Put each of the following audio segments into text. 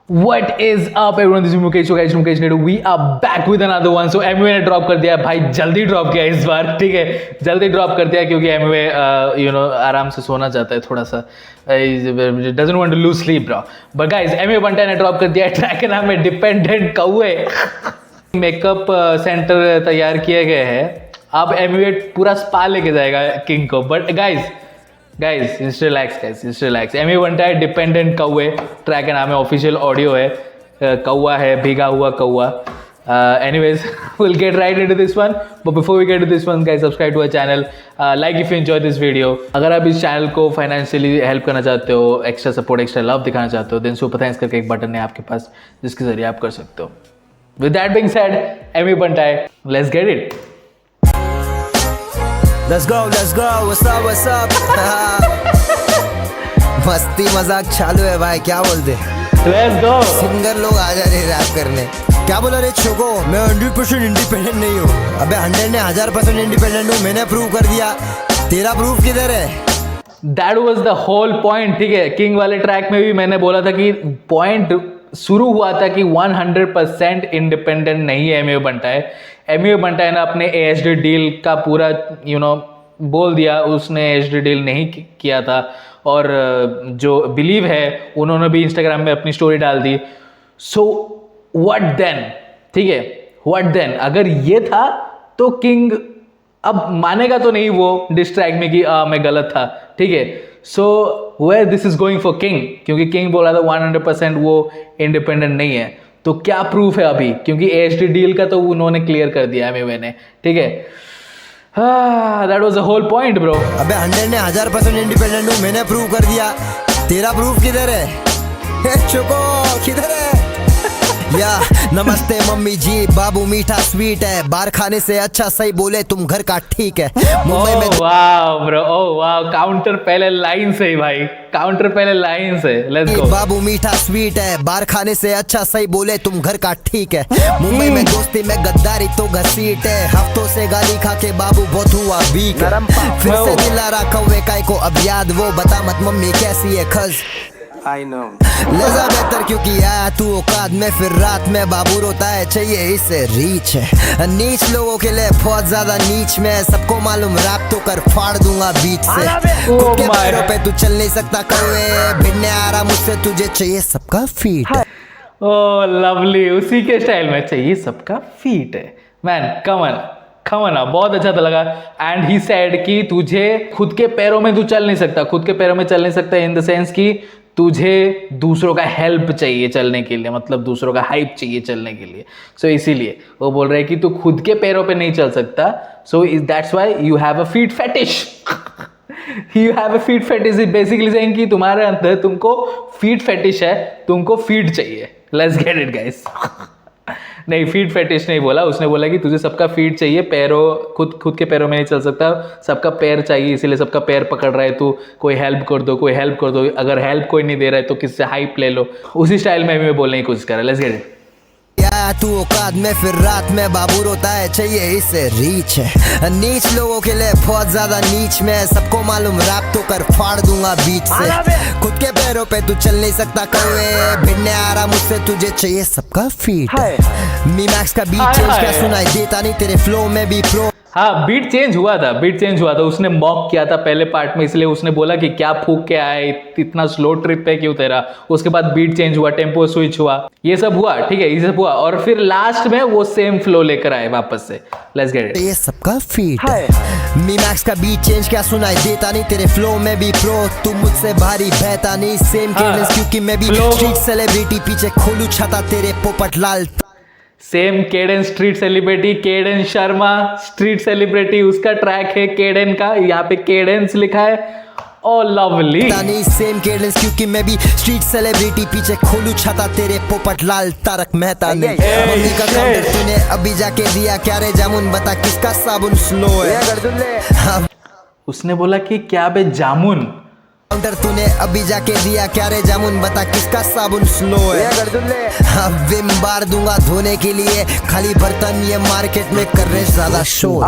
What is up everyone, this is Mukesh, so guys Mukesh Naidu, we are back with another one. So MUA ने drop कर दिया भाई, जल्दी drop किया इस बार, ठीक है, जल्दी ड्रॉप कर दिया क्योंकि MUA आराम से सोना चाहता है थोड़ा सा, doesn't want to lose sleep bro. But guys MUA बंटा ने ड्रॉप कर दिया ट्रैक के नाम है डिपेंडेंट कौवे. मेकअप सेंटर तैयार किए गए हैं, अब MUA पूरा स्पा लेके जाएगा किंग को. But guys just relax. MUA बनता है डिपेंडेंट कौवे, ट्रैक का नाम है, ऑफिशियल ऑडियो है, कौवा है, भीगा हुआ कौवा. Anyways, we'll get right into this one. But before we get to this one, guys, subscribe to our channel. Like if you enjoyed this video. अगर आप इस चैनल को फाइनेंशियली हेल्प करना चाहते हो, एक्स्ट्रा सपोर्ट, एक्स्ट्रा लव दिखाना चाहते हो, देन सुपर थैंक्स करके एक बटन है आपके पास जिसके जरिए आप कर सकते हो. With that being said, MUA बनता है, let's get it. Let's go, what's up? मस्ती मजाक चालू है भाई, क्या बोलते? Let's go. सिंगर लोग आ जा रहे रैप करने. क्या बोला रे छोको, मैं 100% इंडिपेंडेंट नहीं हूँ. अबे 100 ने 1000% इंडिपेंडेंट हूँ, मैंने प्रूव कर दिया. तेरा प्रूफ किधर है? That was the whole point, ठीक है. किंग वाले ट्रैक में भी मैंने बोला था कि पॉइंट शुरू हुआ था कि 100% इंडिपेंडेंट नहीं है MUA बंटा है. MUA बंटा है ना अपने ASD डील का पूरा बोल दिया, उसने ASD डील नहीं किया था. और जो बिलीव है उन्होंने भी इंस्टाग्राम में अपनी स्टोरी डाल दी. सो व्हाट देन, ठीक है, व्हाट देन. अगर ये था तो किंग अब मानेगा तो नहीं वो डिस्ट्रैक्ट में कि मैं गलत था, ठीक है. So where this is going for King, क्योंकि किंग बोला था 100% वो इंडिपेंडेंट नहीं है. तो क्या प्रूफ है अभी, क्योंकि ASD डील का तो उन्होंने क्लियर कर दिया MUA ने, ठीक है. That was the whole point bro. अबे 100 ने 1000% इंडिपेंडेंट हूँ, मैंने प्रूव कर दिया. तेरा प्रूफ किधर है? चुको किधर है? या नमस्ते मम्मी जी, बाबू मीठा स्वीट है, बाहर खाने से अच्छा सही बोले तुम घर का ठीक है. मुंबई में वाह ब्रो, ओह वाह, काउंटर पहले लाइन से ही भाई, काउंटर पहले लाइन से. Let's go. बाबू मीठा स्वीट है, बाहर खाने से अच्छा सही बोले तुम घर का ठीक है. मुंबई में दोस्ती में गद्दारी तो घसीट है, हफ्तों से गाली खा के बाबू बहुत हुआ वीक. फिर से दिला रखा हुए काय को अब याद, वो बता मत मम्मी कैसी है खज. I know. लजा बेहतर क्योंकि आया तू औकात में, फिर रात में बाबू रोता है चाहिए इसे रीच है. नीच लोगों के लिए बहुत ज्यादा नीच में, सबको मालूम रैप तो कर फाड़ दूंगा बीच से. खुद के पैरों पे तू चल नहीं सकता कौवे, भिड़ने आ रहा मुझसे तुझे चाहिए सबका फीट. ओह लवली, उसी के स्टाइल में चाहिए सबका फीट है. मैन कमन बहुत अच्छा तो लगा. एंड ही सेड कि तुझे खुद के पैरों में तू चल नहीं सकता, खुद के पैरों में चल नहीं सकता इन द सेंस कि तुझे दूसरों का हेल्प चाहिए चलने के लिए, मतलब दूसरों का हाइप चाहिए चलने के लिए. सो इसीलिए वो बोल रहे हैं कि तू खुद के पैरों पे नहीं चल सकता. So that's why you have a feet fetish. You have a feet fetish is basically saying कि तुम्हारे अंदर तुमको फीट फेटिश है, तुमको फीट चाहिए. Let's get it guys. नहीं, फीट फेटिश नहीं बोला उसने, बोला कि तुझे सबका फीट चाहिए, पैरों खुद के पैरों में नहीं चल सकता, सबका पैर चाहिए, इसीलिए सबका पैर पकड़ रहा है तू. कोई हेल्प कर दो, अगर हेल्प कोई नहीं दे रहा है तो किससे हाइप ले लो. उसी स्टाइल में मैं बोलने की कोशिश कर रहा है. Let's get it. या तू औकात में, फिर रात में बाबू रोता है चाहिए इसे रीच है. नीच लोगों के लिए बहुत ज्यादा नीच में, सबको मालूम रैप तो कर फाड़ दूंगा बीच से. खुद के पैरों पे तू चल नहीं सकता कौवे, भिड़ने आ रहा मुझसे तुझे चाहिए सबका फीट. मी मैक्स का बीट चेंज क्या सुनाई देता नहीं तेरे फ्लो में भी प्रो. हाँ, बीट चेंज हुआ था. उसने मॉक किया था पहले पार्ट में, इसलिए उसने बोला कि क्या फूक के आए, इतना स्लो ट्रिप है क्यों तेरा. उसके बाद बीट चेंज हुआ, टेम्पो स्विच हुआ, ये सब हुआ, ठीक है, ये सब हुआ. और फिर लास्ट में वो सेम फ्लो लेकर आए वापस से. Let's get it. ये सबका फीट. मी मैक्स का बीट चेंज क्या सुनाई देता नहीं तेरे फ्लो में भी प्रो. तू मुझसे भारी बहता नहीं, सेम केडेंस क्योंकि मैं भी स्ट्रीट सेलिब्रिटी, पीछे खोलू छाता तेरे पोपट लाल. Same Kaden street celebrity, Kaden Sharma street celebrity, उसका ट्रैक है केडन का, यहाँ पे केडेंस लिखा है. Oh lovely. सेम केडेंस क्योंकि मैं भी स्ट्रीट सेलिब्रिटी, पीछे खोलू छाता तेरे पोपट लाल तारक मेहता ने. मम्मी का काउंटर तूने अभी जाके दिया क्या रे जामुन, बता किसका साबुन स्लो है. उसने बोला कि क्या बे जामुन. काउंटर तूने अभी जाके दिया क्या रे जामुन, बता किसका साबुन स्लो है। हाँ, विम बार दूंगा धोने के लिए, खाली बर्तन ये मार्केट में कर रहे ज्यादा शोर।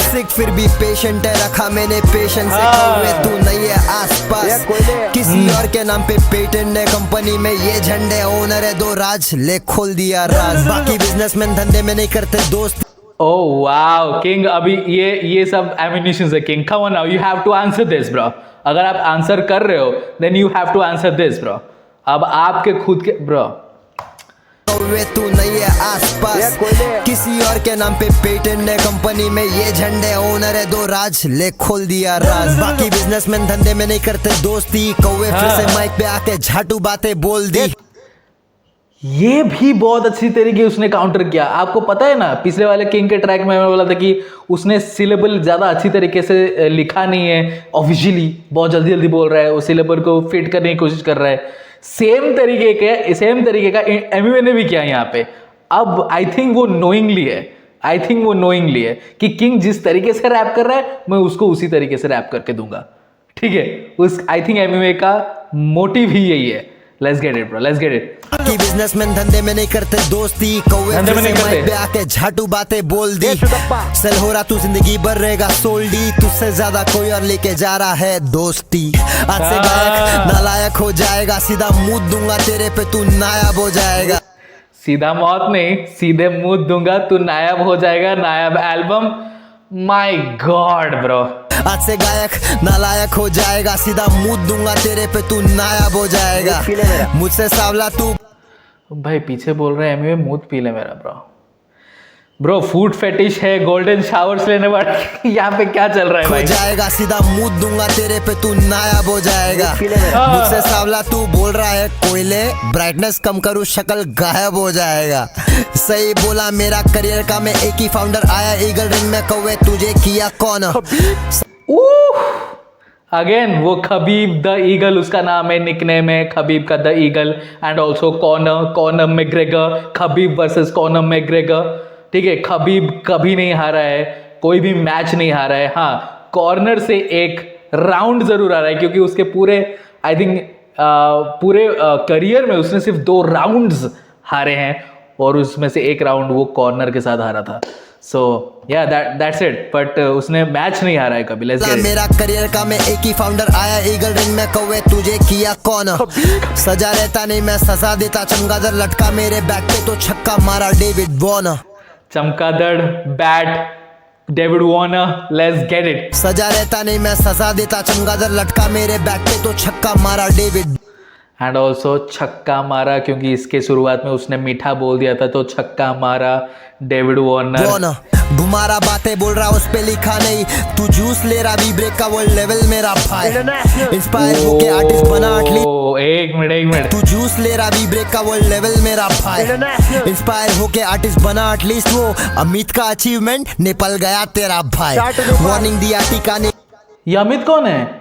सिक फिर भी पेशेंट है, रखा मैंने पेशेंस से, कौवे तू नहीं है आसपास। किसी और के नाम पे पेटेंट है, कंपनी में ये झंडे, ओनर है दो राज, ले खोल दिया राज। बाकी बिजनेसमैन धंधे में नहीं करते दोस्त। Oh wow, किंग अभी ये सब एमिनेशंस है King. Come on now, you have to answer this bro. अगर आप आंसर कर रहे हो then you have to answer this bro. अब आपके खुद के ब्रो, वे तू नहीं है आसपास, किसी और के नाम पे पेटेंट है, कंपनी में ये झंडे, ओनर है दो राज, ले खोल दिया राज। बाकी बिजनेसमैन धंधे में नहीं करते दोस्ती, कौवे फिर से माइक पे आके झाटू बातें बोल दी। ये भी बहुत अच्छी तरीके उसने काउंटर किया। आपको पता है ना, पिछले वाले किंग के ट्रैक में मैंने बोला था कि उसने सिलेबल ज़्यादा अच्छी तरीके से लिखा नहीं है, ऑफिशियली बहुत जल्दी जल्दी बोल रहा है, उस सिलेबल को फिट करने की कोशिश कर रहा है। सेम तरीके का एमवे ने भी किया यहाँ पे। अब आई थिंक वो नोइंगली है कि किंग जिस तरीके से रैप कर रहा है मैं उसको उसी तरीके से रैप करके दूंगा, ठीक है। उस आई थिंक एमवे का मोटिव ही यही है। Let's get it bro, let's get it. कि बिजनेसमैन धंधे में नहीं करते दोस्ती, कौवे धंधे में नहीं करते, माइक पे आके झाटू बातें बोल दी। सेल हो रहा तू जिंदगी भर रहेगा सोल्डी, तुझसे ज्यादा कोई और लेके जा रहा है दोस्ती। आज से गायक नालायक हो जाएगा, सीधा मुंह दूंगा तेरे पे तू नायाब हो जाएगा। सीधा मौत नहीं, सीधे मुंह दूंगा तू नायाब हो जाएगा। नायाब एल्बम, माय गॉड ब्रो। आज से गायक नालायक हो जाएगा, सीधा मुंह दूंगा तेरे पे तू नायाब हो जाएगा। मुझसे सावला तू भाई पीछे बोल रहे हैं एमवे मूत पी ले मेरा ब्रो फूड फेटिश है, गोल्डन शावर्स लेने वाले यहाँ पे क्या चल रहा है भाई? हो जाएगा, सीधा मुंह दूंगा तेरे पे तू नायाब हो जाएगा। मुझसे सावला तू बोल रहा है कोयले, ब्राइटनेस कम करूँ शक्ल गायब हो जाएगा। सही बोला मेरा करियर का मैं एक ही फाउंडर, आया ईगल रिंग में, कौवे तुझे किया कौन? अगेन वो खबीब द ईगल उसका नाम है, निकनेम है खबीब का the eagle. And also Conor McGregor, Khabib versus Conor McGregor, ठीक है। खबीब कभी नहीं हारा है, कोई भी मैच नहीं हारा है। हाँ, कॉर्नर से एक राउंड जरूर आ रहा है, क्योंकि उसके पूरे आई थिंक पूरे करियर में उसने सिर्फ 2 राउंड्स हारे हैं, और उसमें से एक राउंड वो कॉर्नर के साथ हारा था। सो या दैट्स इट, बट उसने मैच नहीं हारा है कभी। Let's get it. मेरा करियर का मैं एक ही फाउंडर, आया ईगल रिंग में, कौवे तुझे किया कौन? सजा रहता नहीं मैं सजा देता, चमगादड़ लटका मेरे बैट पे तो छक्का मारा डेविड वॉर्नर। चमगादड़ bat David Warner, let's get it. सजा रहता नहीं मैं सजा देता, चमगादड़ लटका मेरे बैट पे तो छक्का मारा डेविड। एंड ऑल्सो छक्का मारा, क्योंकि इसके शुरुआत में उसने मीठा बोल दिया था, तो छक्का मारा डेविड वॉर्नर। घुमारा बातें बोल रहा उस पे लिखा नहीं, तू जूस ले रहा वी ब्रेक का वर्ल्ड लेवल मेरा भाई। इंस्पायर होके आर्टिस्ट बना एक मिनट तू जूस ले रहा वी ब्रेक का वर्ल्ड लेवल मेरा भाई। इंस्पायर होके आर्टिस्ट बना एटलीस्ट, वो अमित का अचीवमेंट निपल गया तेरा भाई। वार्निंग दिया टीका ने। ये अमित कौन है?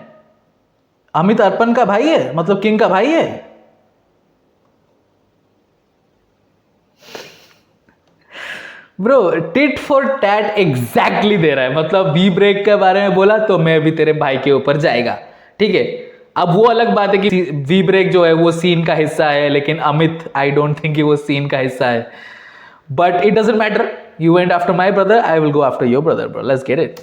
अमित अर्पण का भाई है, मतलब किंग का भाई है? Bro tit for tat exactly they रहा है। मतलब वी ब्रेक के बारे में बोला तो मैं भी तेरे भाई के ऊपर जाएगा, ठीक है। अब वो अलग बात है कि वी ब्रेक जो है वो सीन का हिस्सा है, लेकिन अमित आई डोंट थिंक कि वो सीन का हिस्सा है। But it doesn't matter, you went after my brother, I will go after your brother bro, let's get it.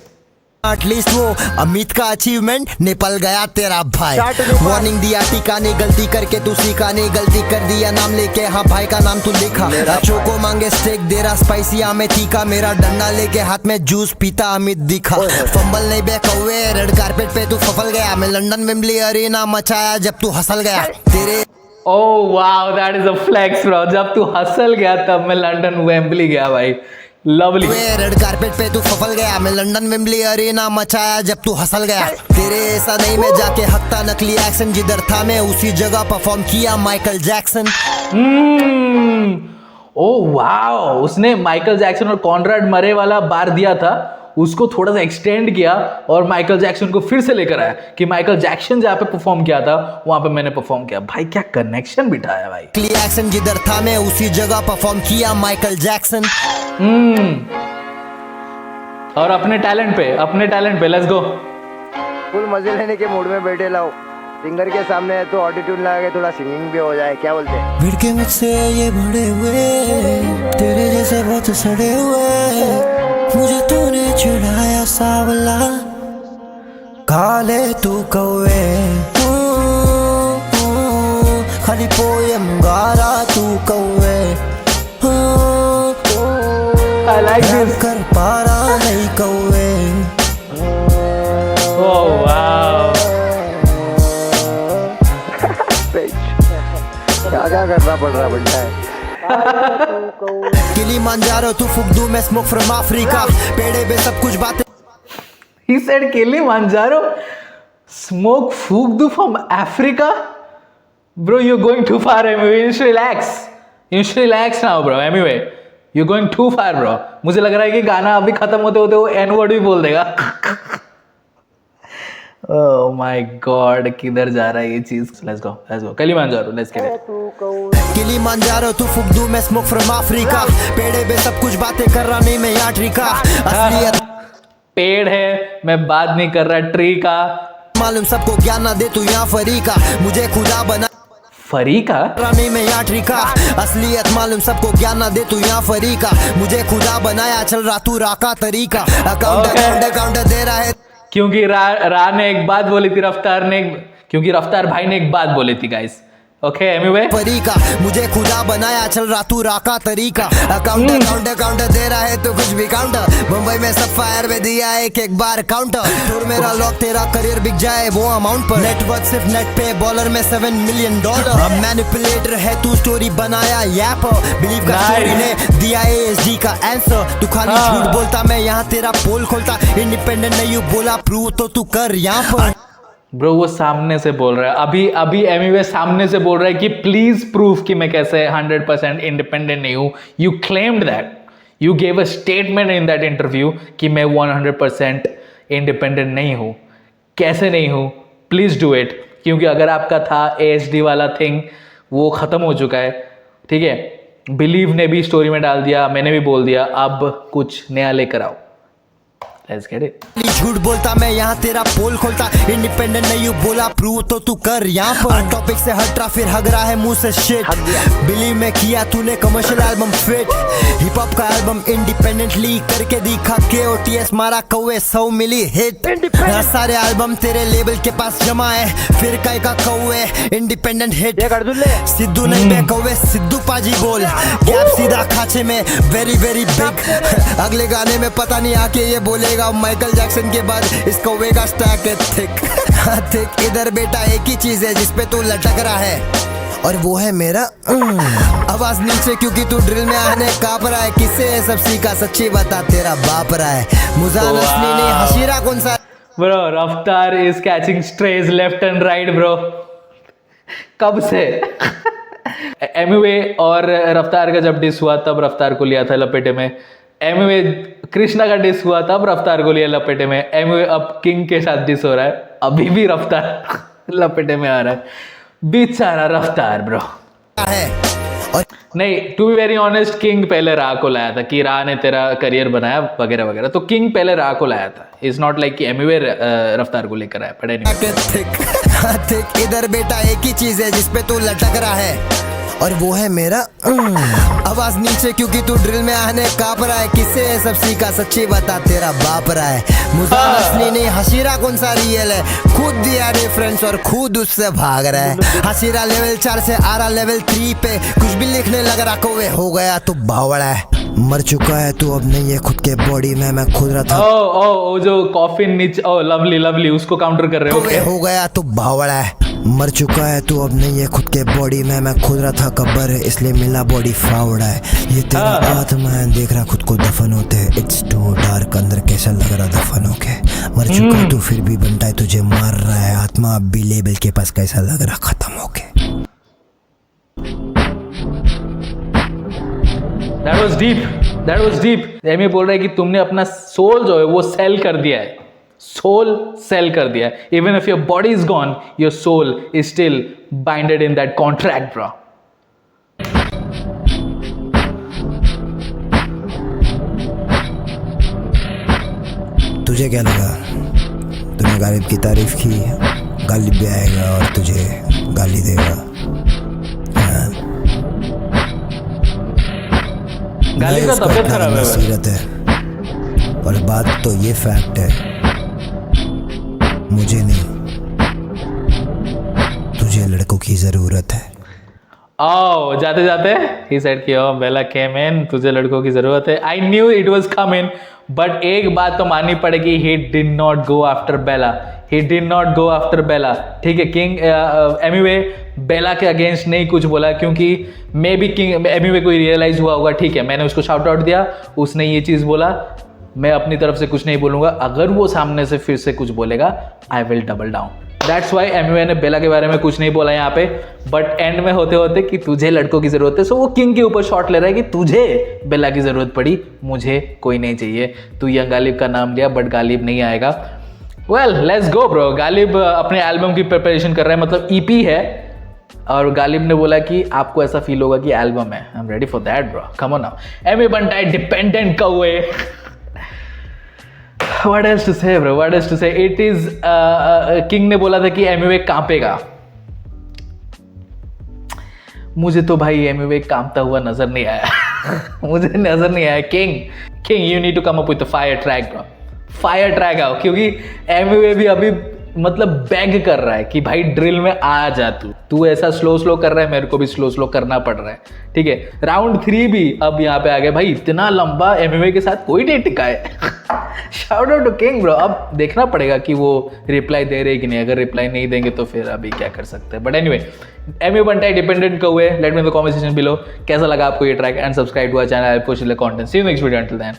At least वो अमित का अचीवमेंट निपल गया तेरा भाई। वार्निंग दिया टीका ने, गलती करके तू सीखा नहीं, गलती कर दिया नाम लेके, हाँ भाई का नाम तू लिखा। बच्चों को मांगे स्टेक दे रहा स्पाइसी आमे तीखा, मेरा डंडा लेके हाथ में जूस पीता अमित दिखा। फंबल नहीं बे कौवे, रेड कारपेट पे तू फफल गया, मैं लंदन वेम्बली अरीना मचाया जब तू हंसल गया तेरे। Oh wow, that is a flex bro. जब तू हंसल गया तब मैं लंदन वेम्बली गया भाई। लवली। रेड कारपेट पे तू फफल गया, मैं लंदन वेम्बली अरीना मचाया जब तू हंसल गया तेरे। ऐसा नहीं मैं जाके हकता नकली एक्शन, जिधर था मैं उसी जगह परफॉर्म किया माइकल जैक्सन। ओह वाओ, उसने माइकल जैक्सन और कॉनराड मरे वाला बार दिया था, उसको थोड़ा सा एक्सटेंड किया और माइकल जैक्सन को फिर से लेकर आया कि माइकल जैक्सन जहाँ पे परफॉर्म किया था वहां पे मैंने परफॉर्म किया। भाई क्या कनेक्शन बिठाया भाई। एक्शन जिधर था मैं उसी जगह परफॉर्म किया माइकल जैक्सन। और अपने टैलेंट पे लेट्स गो। फुल मजे लेने के मूड में बैठे लाओ, सिंगर के सामने है तो ऑटोट्यून लगा के थोड़ा सिंगिंग भी हो जाए, क्या बोलते हैं? भिड़के मुझसे ये बड़े हुए, तेरे जैसे बहुत सड़े हुए, मुझे तूने चिढ़ाया सावला, काले तू कौवे, खाली पोयम गा रहा तू कौवे, I like this. कर पा रहा नहीं कौवे। Oh wow. क्या करना पड़ रहा बनता है। किलिमांजारो तू फूक दूं मैं स्मोक फ्रॉम अफ्रीका, पेड़े पे सब कुछ बातें। He said Kilimanjaro, smoke फूक दूं from Africa. Bro, you're going too far. Anyway, you should relax. You should relax now, bro. Anyway, you're going too far, bro. मुझे लग रहा है कि गाना अभी खत्म होते होते वो N word भी बोल देगा। Oh my God, किधर जा रहा है ये चीज? Let's go. Kilimanjaro, let's get it. Kilimanjaro तू फूक दूं मैं स्मोक फ्रॉम अफ्रीका, पेड़े पे सब कुछ बातें कर रहा नहीं मैं यहाँ ट्रिका, असलियत पेड़ है, मैं बात नहीं कर रहा ट्री का। मालूम सबको ज्ञान ना दे तू यहाँ फरीका, मुझे खुदा बना फरीका? नहीं मैं यहाँ ट्रिका, असलियत मालूम सबको ज्ञान ना दे तू यहाँ फरीका, मुझे खुदा बनाया चल रहा तू राका तरीका, अकाउंट दे रहा है क्योंकि रा ने एक बात बोली थी, क्योंकि रफ्तार भाई ने एक बात बोली थी गाइस। ओके एनीवे, फरीका, मुझे खुदा बनाया चल रहा तू राका तरीका, अकाउंट दे रहा है तो कुछ भी काउंटर, मुंबई में सब फायर में दिया एक बार काउंटर, और मेरा लॉक तेरा करियर बिक जाए वो अमाउंट पर, नेटवर्क सिर्फ नेट पे बॉलर में $7 मिलियन, मैनिपुलेटर है तू स्टोरी बनाया यहाँ बिलीव का स्टोरी ने दिया ASD का आंसर, तू खाली झूठ बोलता मैं यहाँ तेरा पोल खोलता, इंडिपेंडेंट नहीं बोला प्रूव तो तू कर यहाँ पर। ब्रो वो सामने से बोल रहा है, अभी एमीवे सामने से बोल रहा है कि प्लीज प्रूफ कि मैं कैसे 100% इंडिपेंडेंट नहीं हूं। You claimed that, you gave a statement in that interview कि मैं 100% इंडिपेंडेंट नहीं हूं। कैसे नहीं हूं? प्लीज डू इट, क्योंकि अगर आपका था ASD वाला थिंग वो खत्म हो चुका है, ठीक है। बिलीव ने भी स्टोरी में डाल दिया, मैंने भी बोल दिया, अब कुछ नया लेकर आओ। Let's get it. झूठ बोलता मैं यहाँ तेरा पोल खोलता, इंडिपेंडेंट नहीं बोला प्रूव तो तू कर यहाँ पर, टॉपिक से हट फिर हग रहा है मुंह से शिट, बिलीव में किया तूने commercial album fit, hip hop का एल्बम इंडिपेंडेंटली करके दिखा के OTS मारा कौवे 100 मिली हिट, सारे एल्बम तेरे लेबल के पास जमा है, फिर काय का कौवे इंडिपेंडेंट हिट, सिद्धू नहीं बे कौवे सिद्धू पाजी बोल, गैप सीधा खाचे में वेरी वेरी बिग, अगले गाने में पता नहीं आके ये बोले माइकल जैक्सन के बाद इस कौवे का स्टैक है थिक, इधर बेटा एक ही चीज है जिसपे तू लटक रहा है और वो है मेरा आवाज नीचे, क्योंकि तू ड्रिल में आने कांप रहा है, किससे है सब सीखा सच्ची बता तेरा बाप रहा है, मुजान असली नहीं हशीरा कौन सा। ब्रो रफ्तार is catching esterase left and right bro, कब से। एमीवे और रफ्तार का जब डिस हुआ तब रफ्तार को लिया था लपेटे में, एमीवे कृष्णा का डिस हुआ तब रफ्तार को लिया लपेटे में, एमीवे अब किंग के साथ डिस हो रहा है, अभी भी रफ्तार लपेटे में आ रहा है, बेचारा रफ्तार ब्रो है और नहीं, to be very honest, King पहले रा को लाया था कि रा ने तेरा करियर बनाया वगैरह वगैरह, तो किंग पहले रा को लाया था, इट्स नॉट लाइक कि एमीवे रफ्तार को लेकर आया, पढ़े नहीं। थिक इधर बेटा एक ही चीज है जिसपे तू लटक रहा है और वो है मेरा आवाज नीचे, क्योंकि तू ड्रिल में आने कांप रहा है, किससे है सब सीखा सच्ची बता तेरा बाप रहा है, मुजान असली नहीं हशीरा कौन सा रियल है, खुद दिया रेफरेंस और खुद उससे भाग रहा है, हशीरा लेवल 4 से आ रहा लेवल 3 पे, कुछ भी लिखने लग रहा कौवे हो गया तो बावड़ा है, मर चुका है तू अब नहीं है खुद के बॉडी में, मैं खुद रहा था ओ जो कॉफिन नीचे, ओ लवली उसको काउंटर कर रहे हो, कौवे हो गया तो बावड़ा है, मर चुका है तू अब नहीं है खुद के बॉडी में, मैं खुद रहा था कब्र है इसलिए मिला बॉडी फावड़ा है, ये तेरा आत्मा है देख रहा खुद को दफन होते, इट्स टू डार्क अंदर कैसा लग रहा दफन होके, मर चुका तू फिर भी बनता है तुझे मार रहा है, आत्मा अब भी लेबल के पास कैसा लग रहा खत्म होके। That was deep. एमी बोल रहा है कि तुमने अपना सोल जो है वो सेल कर दिया है, सोल सेल कर दिया है, even if your body is gone your soul is still binded in that contract bro. तुझे क्या लगा तूने तूने गालिब की तारीफ की, गालिब भी आएगा और तुझे गाली देगा। हाँ। गालिब का उसका तबीयत अपना खराब है भाई। सीरत है, और बात तो ये फैक्ट है, मुझे नहीं तुझे लड़कों की जरूरत है। आओ जाते जाते ही सेड कि ओ बेला केम इन, तुझे लड़कों की जरूरत है। I knew it was coming, but एक बात तो माननी पड़ेगी, he did not go after Bella, he did not go after Bella. ठीक है, किंग एमीवे बेला के अगेंस्ट नहीं कुछ बोला, क्योंकि मे बी किंग एमीवे को रियलाइज हुआ होगा, ठीक है मैंने उसको शाउट आउट दिया, उसने ये चीज बोला, मैं अपनी तरफ से कुछ नहीं बोलूंगा, अगर वो सामने से फिर से कुछ बोलेगा I will double down. That's why Amway ने बेला के बारे में कुछ नहीं बोला यहाँ पे, बट एंड में होते होते कि तुझे लड़कों की जरूरत है, सो वो किंग के ऊपर शॉट ले रहा है कि तुझे बेला की जरूरत पड़ी, मुझे कोई नहीं चाहिए। तू यंग गालिब का नाम लिया बट गालिब नहीं आएगा। Well let's go bro. Ghalib अपने एल्बम की प्रिपरेशन कर रहा है, मतलब ईपी है, और गालिब ने बोला कि आपको ऐसा फील होगा कि एल्बम है। I am ready for that bro, come on now. एमी बंटाई डिपेंडेंट कौवे। What else to say bro? What else to say? It is king ने बोला था कि एमवे कांपेगा। मुझे तो भाई एमवे कांपता हुआ नजर नहीं आया। मुझे नजर नहीं आया। King you need to come up with fire track bro, fire track आओ, क्योंकि एमवे भी अभी मतलब बैग कर रहा है कि भाई ड्रिल में आ जा, तू ऐसा स्लो कर रहा है, मेरे को भी स्लो करना पड़ रहा है। ठीक है, राउंड 3 भी अब यहाँ पे आ गया भाई, इतना लंबा एमवे के साथ कोई नहीं टिका है। Shout out to King bro. अब देखना पड़ेगा कि वो रिप्लाई दे रहे कि नहीं, अगर रिप्लाई नहीं देंगे तो फिर अभी क्या कर सकते हैं। But anyway, Emiway Bantai dependent कौवे, let me in the comment section below कैसा लगा आपको ये track, and subscribe to our channel for content. See you next video, until then.